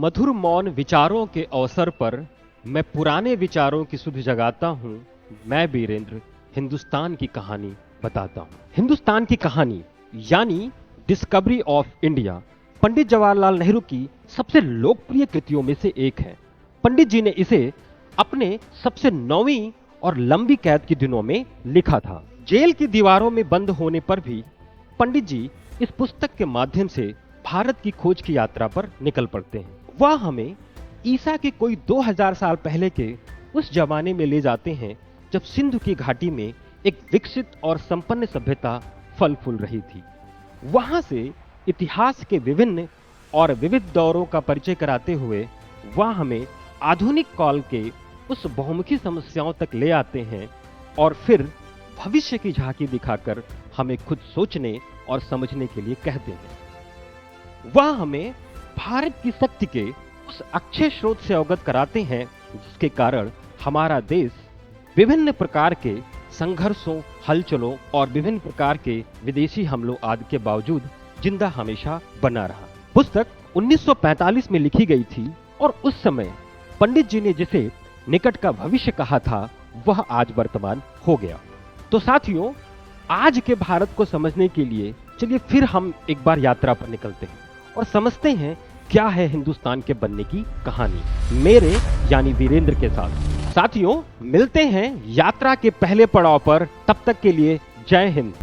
मधुर मौन विचारों के अवसर पर मैं पुराने विचारों की सुध जगाता हूँ। मैं वीरेंद्र हिंदुस्तान की कहानी बताता हूँ। हिंदुस्तान की कहानी यानी discovery of India Pandit Jawaharlal Nehru की सबसे लोकप्रिय कृतियों में से एक है। पंडित जी ने इसे अपने सबसे नौवीं और लंबी कैद के दिनों में लिखा था। जेल की दीवारों में बंद होने पर भी पंडित जी इस पुस्तक के माध्यम से भारत की खोज की यात्रा पर निकल पड़ते हैं। वह हमें ईसा के कोई 2000 साल पहले के उस जमाने में ले जाते हैं जब सिंधु की घाटी में एक विकसित और संपन्न सभ्यता फल फूल रही थी। वहां से इतिहास के विभिन्न और विविध दौरों का परिचय कराते हुए वह हमें आधुनिक काल के उस बहुमुखी समस्याओं तक ले आते हैं और फिर भविष्य की झांकी दिखाकर हमें खुद सोचने और समझने के लिए कहते हैं। वह हमें भारत की शक्ति के उस अक्षय स्रोत से अवगत कराते हैं जिसके कारण हमारा देश विभिन्न प्रकार के संघर्षों, हलचलों और विभिन्न प्रकार के विदेशी हमलों आदि के बावजूद जिंदा हमेशा बना रहा। पुस्तक 1945 में लिखी गई थी और उस समय पंडित जी ने जिसे निकट का भविष्य कहा था वह आज वर्तमान हो गया। तो साथियों, आज के भारत को समझने के लिए चलिए फिर हम एक बार यात्रा पर निकलते हैं और समझते हैं क्या है हिंदुस्तान के बनने की कहानी, मेरे यानी वीरेंद्र के साथ। साथियों, मिलते हैं यात्रा के पहले पड़ाव पर। तब तक के लिए जय हिंद।